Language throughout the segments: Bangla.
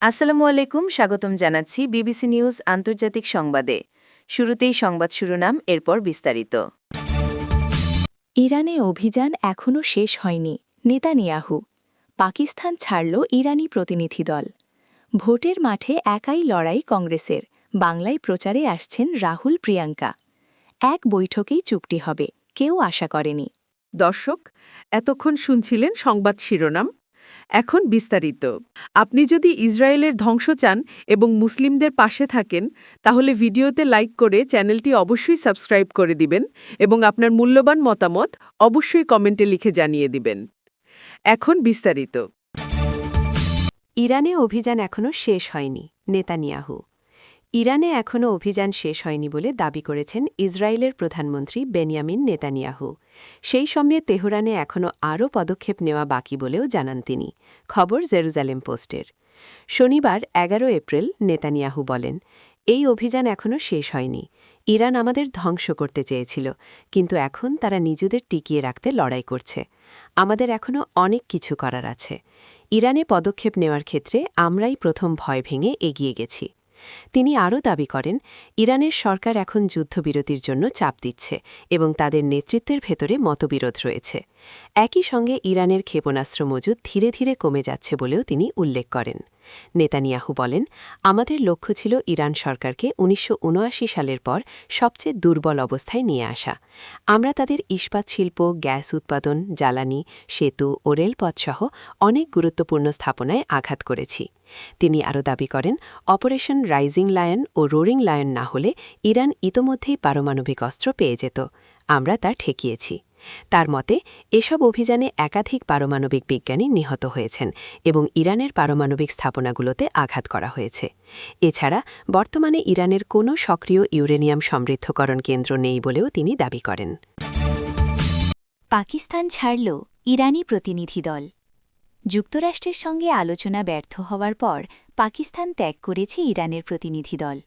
আসসালামু আলাইকুম, স্বাগতম জানাচ্ছি বিবিসি নিউজ আন্তর্জাতিক সংবাদে। শুরুতেই সংবাদ শিরোনাম, এরপর বিস্তারিত। ইরানে অভিযান এখনও শেষ হয়নি, নেতানিয়াহু। পাকিস্তান ছাড়ল ইরানি প্রতিনিধি দল। ভোটের মাঠে একাই লড়াই কংগ্রেসের, বাংলায় প্রচারে আসছেন রাহুল প্রিয়াঙ্কা। এক বৈঠকেই চুক্তি হবে, কেউ আশা করেনি। দর্শক, এতক্ষণ শুনছিলেন সংবাদ শিরোনাম। এখন বিস্তারিত। আপনি যদি ইসরায়েলের ধ্বংস চান এবং মুসলিমদের পাশে থাকেন, তাহলে ভিডিওতে লাইক করে চ্যানেলটি অবশ্যই সাবস্ক্রাইব করে দিবেন এবং আপনার মূল্যবান মতামত অবশ্যই কমেন্টে লিখে জানিয়ে দিবেন। এখন বিস্তারিত। ইরানে অভিযান এখনও শেষ হয়নি, নেতানিয়াহু। ইরানে এখনও অভিযান শেষ হয়নি বলে দাবি করেছেন ইসরায়েলের প্রধানমন্ত্রী বেনিয়ামিন নেতানিয়াহু। সেই সঙ্গে তেহরানে এখনও আরও পদক্ষেপ নেওয়া বাকি বলেও জানান তিনি। খবর জেরুজালেম পোস্টের। শনিবার ১১ এপ্রিল নেতানিয়াহু বলেন, এই অভিযান এখনও শেষ হয়নি। ইরান আমাদের ধ্বংস করতে চেয়েছিল, কিন্তু এখন তারা নিজেদের টিকিয়ে রাখতে লড়াই করছে। আমাদের এখনও অনেক কিছু করার আছে। ইরানে পদক্ষেপ নেওয়ার ক্ষেত্রে আমরাই প্রথম ভয় ভেঙে এগিয়ে গেছি। তিনি আরও দাবি করেন, ইরানের সরকার এখন যুদ্ধবিরতির জন্য চাপ দিচ্ছে এবং তাদের নেতৃত্বের ভেতরে মতবিরোধ রয়েছে। একই সঙ্গে ইরানের ক্ষেপণাস্ত্র মজুদ ধীরে ধীরে কমে যাচ্ছে বলেও তিনি উল্লেখ করেন। নেতানিয়াহু বলেন, আমাদের লক্ষ্য ছিল ইরান সরকারকে ১৯৭৯ সালের পর সবচেয়ে দুর্বল অবস্থায় নিয়ে আসা। আমরা তাদের ইস্পাত শিল্প, গ্যাস উৎপাদন, জ্বালানি, সেতু ও রেলপথসহ অনেক গুরুত্বপূর্ণ স্থাপনায় আঘাত করেছি। তিনি আরও দাবি করেন, অপারেশন রাইজিং লায়ন ও রোরিং লায়ন না হলে ইরান ইতোমধ্যেই পারমাণবিক অস্ত্র পেয়ে যেত। আমরা তা ঠেকিয়েছি। তার মতে, এসব অভিযানে একাধিক পারমাণবিক বিজ্ঞানী নিহত হয়েছেন এবং ইরানের পারমাণবিক স্থাপনাগুলোতে আঘাত করা হয়েছে। এছাড়া বর্তমানে ইরানের কোনো সক্রিয় ইউরেনিয়াম সমৃদ্ধকরণ কেন্দ্র নেই বলেও তিনি দাবি করেন। পাকিস্তান ছাড়ল ইরানি প্রতিনিধি দল। যুক্তরাষ্ট্রের সঙ্গে আলোচনা ব্যর্থ হওয়ার পর পাকিস্তান ত্যাগ করেছে ইরানের প্রতিনিধি দল।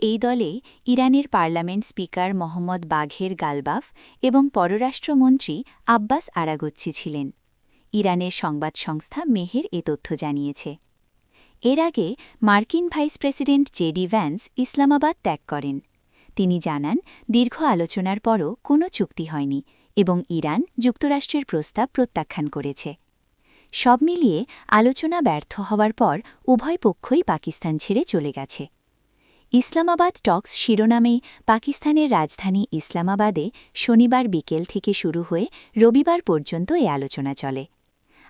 এই দলে ইরানের পার্লামেন্ট স্পিকার মোহাম্মদ বাঘের গালবাফ এবং পররাষ্ট্রমন্ত্রী আব্বাস আরাগচ্চি ছিলেন। ইরানের সংবাদ সংস্থা মেহের এ তথ্য জানিয়েছে। এর আগে মার্কিন vice president JD Vance Islamabad ত্যাগ করেন। তিনি জানান, দীর্ঘ আলোচনার পরও কোনো চুক্তি হয়নি এবং ইরান যুক্তরাষ্ট্রের প্রস্তাব প্রত্যাখ্যান করেছে। সব মিলিয়ে আলোচনা ব্যর্থ হওয়ার পর উভয় পক্ষই পাকিস্তান ছেড়ে চলে গেছে। ইসলামাবাদ টক্স শিরোনামেই পাকিস্তানের রাজধানী ইসলামাবাদে শনিবার বিকেল থেকে শুরু হয়ে রবিবার পর্যন্ত এ আলোচনা চলে।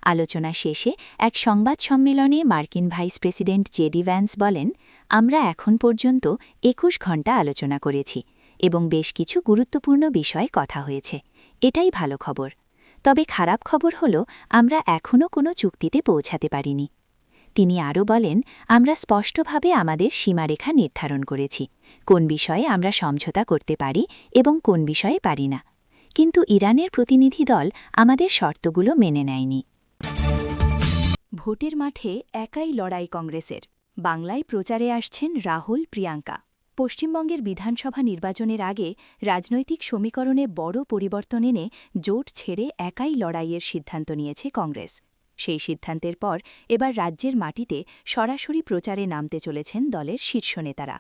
আলোচনা শেষে এক সংবাদ সম্মেলনে মার্কিন ভাইস প্রেসিডেন্ট জেডি ভ্যান্স বলেন, আমরা এখন পর্যন্ত ২১ ঘণ্টা আলোচনা করেছি এবং বেশ কিছু গুরুত্বপূর্ণ বিষয়ে কথা হয়েছে। এটাই ভালো খবর। তবে খারাপ খবর হল, আমরা এখনও কোনো চুক্তিতে পৌঁছাতে পারিনি। তিনি আরও বলেন, আমরা স্পষ্টভাবে আমাদের সীমারেখা নির্ধারণ করেছি, কোন বিষয়ে আমরা সমঝোতা করতে পারি এবং কোন বিষয়ে পারি না। কিন্তু ইরানের প্রতিনিধি দল আমাদের শর্তগুলো মেনে নেয়নি। ভোটের মাঠে একাই লড়াই কংগ্রেসের, বাংলায় প্রচারে আসছেন রাহুল প্রিয়াঙ্কা। পশ্চিমবঙ্গের বিধানসভা নির্বাচনের আগে রাজনৈতিক সমীকরণে বড় পরিবর্তন এনে জোট ছেড়ে একাই লড়াইয়ের সিদ্ধান্ত নিয়েছে কংগ্রেস। সেই সিদ্ধান্তের পর এবার রাজ্যের মাটিতে সরাসরি প্রচারে নামতে চলেছেন দলের শীর্ষ নেতারা।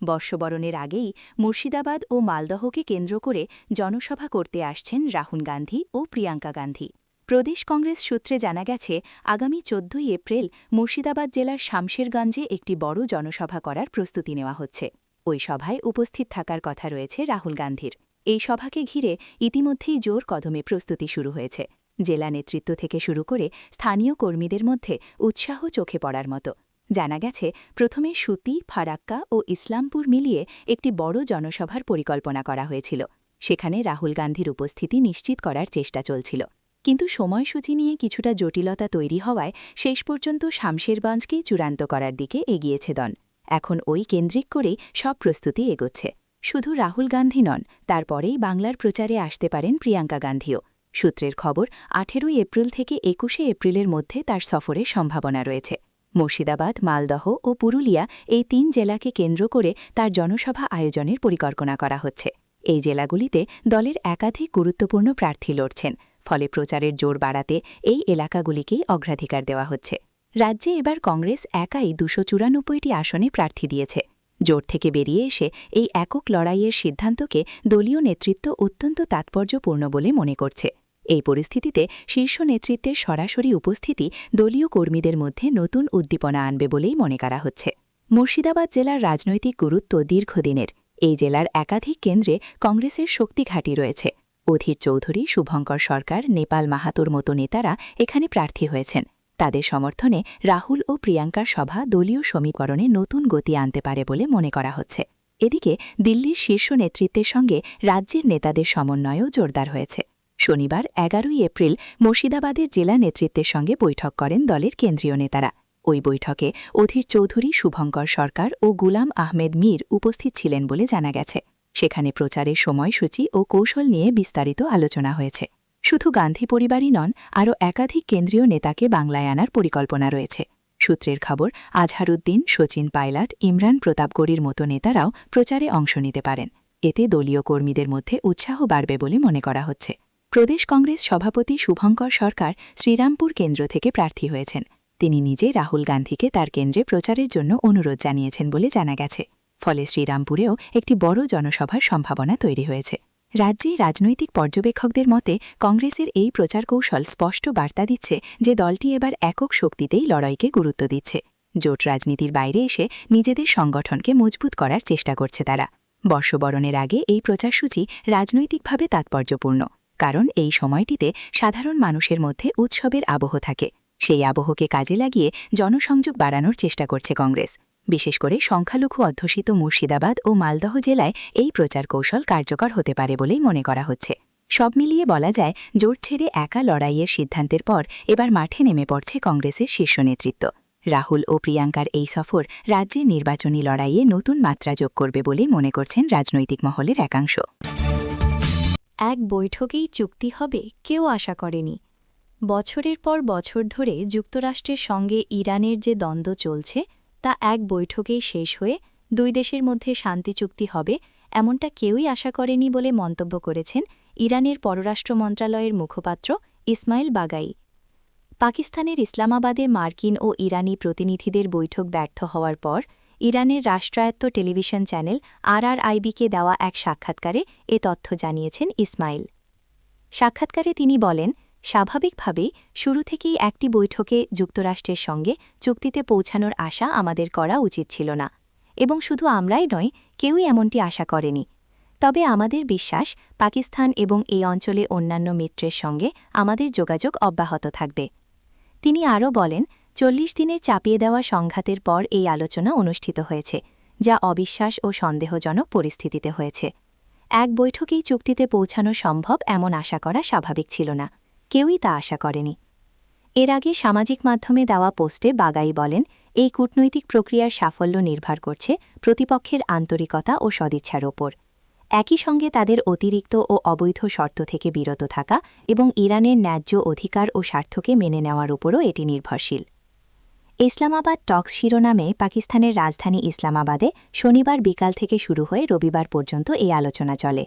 বর্ষবরণের আগেই মুর্শিদাবাদ ও মালদহকে কেন্দ্র করে জনসভা করতে আসছেন রাহুল গান্ধী ও প্রিয়াঙ্কা গান্ধী। প্রদেশ কংগ্রেস সূত্রে জানা গেছে, আগামী ১৪ এপ্রিল মুর্শিদাবাদ জেলার শামশেরগঞ্জে একটি বড় জনসভা করার প্রস্তুতি নেওয়া হচ্ছে। ওই সভায় উপস্থিত থাকার কথা রয়েছে রাহুল গান্ধীর। এই সভাকে ঘিরে ইতিমধ্যেই জোর কদমে প্রস্তুতি শুরু হয়েছে। জেলা নেতৃত্ব থেকে শুরু করে স্থানীয় কর্মীদের মধ্যে উৎসাহ চোখে পড়ার মতো। জানা গেছে, প্রথমে সুতি, ফারাক্কা ও ইসলামপুর মিলিয়ে একটি বড় জনসভার পরিকল্পনা করা হয়েছিল। সেখানে রাহুল গান্ধীর উপস্থিতি নিশ্চিত করার চেষ্টা চলছিল, কিন্তু সময়সূচি নিয়ে কিছুটা জটিলতা তৈরি হওয়ায় শেষ পর্যন্ত শামশেরগঞ্জকেই চূড়ান্ত করার দিকে এগিয়েছে দল। এখন ওই কেন্দ্রিক করেই সব প্রস্তুতি এগোচ্ছে। শুধু রাহুল গান্ধী নন, তারপরেই বাংলার প্রচারে আসতে পারেন প্রিয়াঙ্কা গান্ধীও। সূত্রের খবর, ১৮ এপ্রিল থেকে ২১ এপ্রিলের মধ্যে তার সফরের সম্ভাবনা রয়েছে। মুর্শিদাবাদ, মালদহ ও পুরুলিয়া এই ৩ জেলাকে কেন্দ্র করে তার জনসভা আয়োজনের পরিকল্পনা করা হচ্ছে। এই জেলাগুলিতে দলের একাধিক গুরুত্বপূর্ণ প্রার্থী লড়ছেন, ফলে প্রচারের জোর বাড়াতে এই এলাকাগুলিকেই অগ্রাধিকার দেওয়া হচ্ছে। রাজ্যে এবার কংগ্রেস একাই ২৯৪টি আসনে প্রার্থী দিয়েছে। জোট থেকে বেরিয়ে এসে এই একক লড়াইয়ের সিদ্ধান্তকে দলীয় নেতৃত্ব অত্যন্ত তাৎপর্যপূর্ণ বলে মনে করছে। এই পরিস্থিতিতে শীর্ষ নেতৃত্বের সরাসরি উপস্থিতি দলীয় কর্মীদের মধ্যে নতুন উদ্দীপনা আনবে বলেই মনে করা হচ্ছে। মুর্শিদাবাদ জেলার রাজনৈতিক গুরুত্ব দীর্ঘদিনের। এই জেলার একাধিক কেন্দ্রে কংগ্রেসের শক্তি ঘাঁটি রয়েছে। অধীর চৌধুরী, শুভঙ্কর সরকার, নেপাল মাহাতোর মতো নেতারা এখানে প্রার্থী হয়েছেন। তাদের সমর্থনে রাহুল ও প্রিয়াঙ্কার সভা দলীয় সমীকরণে নতুন গতি আনতে পারে বলে মনে করা হচ্ছে। এদিকে দিল্লির শীর্ষ নেতৃত্বের সঙ্গে রাজ্যের নেতাদের সমন্বয়ও জোরদার হয়েছে। শনিবার ১১ই এপ্রিল মুর্শিদাবাদের জেলা নেতৃত্বের সঙ্গে বৈঠক করেন দলের কেন্দ্রীয় নেতারা। ওই বৈঠকে অধীর চৌধুরী, শুভঙ্কর সরকার ও গুলাম আহমেদ মীর উপস্থিত ছিলেন বলে জানা গেছে। সেখানে প্রচারের সময়সূচি ও কৌশল নিয়ে বিস্তারিত আলোচনা হয়েছে। শুধু গান্ধী পরিবারই নন, আরও একাধিক কেন্দ্রীয় নেতাকে বাংলায় আনার পরিকল্পনা রয়েছে। সূত্রের খবর, আজহারউদ্দিন, শচীন পাইলট, ইমরান প্রতাপগড়ির মতো নেতারাও প্রচারে অংশ নিতে পারেন। এতে দলীয় কর্মীদের মধ্যে উৎসাহ বাড়বে বলে মনে করা হচ্ছে। প্রদেশ কংগ্রেস সভাপতি শুভঙ্কর সরকার শ্রীরামপুর কেন্দ্র থেকে প্রার্থী হয়েছেন। তিনি নিজে রাহুল গান্ধীকে তার কেন্দ্রে প্রচারের জন্য অনুরোধ জানিয়েছেন বলে জানা গেছে। ফলে শ্রীরামপুরেও একটি বড় জনসভার সম্ভাবনা তৈরি হয়েছে। রাজ্যে রাজনৈতিক পর্যবেক্ষকদের মতে কংগ্রেসের এই প্রচার কৌশল স্পষ্ট বার্তা দিচ্ছে যে দলটি এবার একক শক্তিতেই লড়াইকে গুরুত্ব দিচ্ছে। জোট রাজনীতির বাইরে এসে নিজেদের সংগঠনকে মজবুত করার চেষ্টা করছে তারা। বর্ষবরণের আগে এই প্রচারসূচি রাজনৈতিকভাবে তাৎপর্যপূর্ণ, কারণ এই সময়টিতে সাধারণ মানুষের মধ্যে উৎসবের আবহ থাকে। সেই আবহকে কাজে লাগিয়ে জনসংযোগ বাড়ানোর চেষ্টা করছে কংগ্রেস। বিশেষ করে সংখ্যালঘু অধ্যুষিত মুর্শিদাবাদ ও মালদহ জেলায় এই প্রচার কৌশল কার্যকর হতে পারে বলেই মনে করা হচ্ছে। সব মিলিয়ে বলা যায়, জোট ছেড়ে একা লড়াইয়ের সিদ্ধান্তের পর এবার মাঠে নেমে পড়ছে কংগ্রেসের শীর্ষ নেতৃত্ব। রাহুল ও প্রিয়াঙ্কার এই সফর রাজ্যের নির্বাচনী লড়াইয়ে নতুন মাত্রা যোগ করবে বলেই মনে করছেন রাজনৈতিক মহলের একাংশ। এক বৈঠকেই চুক্তি হবে কেউ আশা করেনি। বছরের পর বছর ধরে যুক্তরাষ্ট্রের সঙ্গে ইরানের যে দ্বন্দ্ব চলছে তা এক বৈঠকেই শেষ হয়ে দুই দেশের মধ্যে শান্তি চুক্তি হবে এমনটা কেউই আশা করেনি বলে মন্তব্য করেছেন ইরানের পররাষ্ট্র মন্ত্রণালয়ের মুখপাত্র ইসমাইল বাগাই। পাকিস্তানের ইসলামাবাদে মার্কিন ও ইরানি প্রতিনিধিদের বৈঠক ব্যর্থ হওয়ার পর ইরানের রাষ্ট্রায়ত্ত টেলিভিশন চ্যানেল RRIBকে দেওয়া এক সাক্ষাৎকারে এ তথ্য জানিয়েছেন ইসমাইল। সাক্ষাৎকারে তিনি বলেন, স্বাভাবিকভাবেই শুরু থেকেই একটি বৈঠকে যুক্তরাষ্ট্রের সঙ্গে চুক্তিতে পৌঁছানোর আশা আমাদের করা উচিত ছিল না, এবং শুধু আমরাই নয়, কেউই এমনটি আশা করেনি। তবে আমাদের বিশ্বাস, পাকিস্তান এবং এই অঞ্চলে অন্যান্য মিত্রের সঙ্গে আমাদের যোগাযোগ অব্যাহত থাকবে। তিনি আরও বলেন, ৪০ দিনের চাপিয়ে দেওয়া সংঘাতের পর এই আলোচনা অনুষ্ঠিত হয়েছে, যা অবিশ্বাস ও সন্দেহজনক পরিস্থিতিতে হয়েছে। এক বৈঠকেই চুক্তিতে পৌঁছানো সম্ভব এমন আশা করা স্বাভাবিক ছিল না, কেউই তা আশা করেনি। এর আগে সামাজিক মাধ্যমে দেওয়া পোস্টে বাগাই বলেন, এই কূটনৈতিক প্রক্রিয়ার সাফল্য নির্ভর করছে প্রতিপক্ষের আন্তরিকতা ও সদিচ্ছার ওপর। একই সঙ্গে তাদের অতিরিক্ত ও অবৈধ শর্ত থেকে বিরত থাকা এবং ইরানের ন্যায্য অধিকার ও স্বার্থকে মেনে নেওয়ার উপরও এটি নির্ভরশীল। ইসলামাবাদ টক্স শিরোনামে পাকিস্তানের রাজধানী ইসলামাবাদে শনিবার বিকাল থেকে শুরু হয়ে রবিবার পর্যন্ত এই আলোচনা চলে।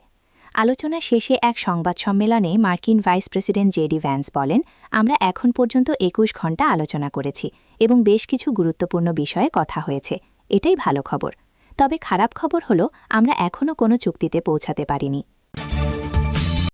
আলোচনা শেষে এক সংবাদ সম্মেলনে মার্কিন ভাইস প্রেসিডেন্ট জেডি ভ্যান্স বলেন, আমরা এখন পর্যন্ত ২১ ঘণ্টা আলোচনা করেছি এবং বেশ কিছু গুরুত্বপূর্ণ বিষয়ে কথা হয়েছে। এটাই ভালো খবর। তবে খারাপ খবর হলো, আমরা এখনও কোনো চুক্তিতে পৌঁছাতে পারিনি।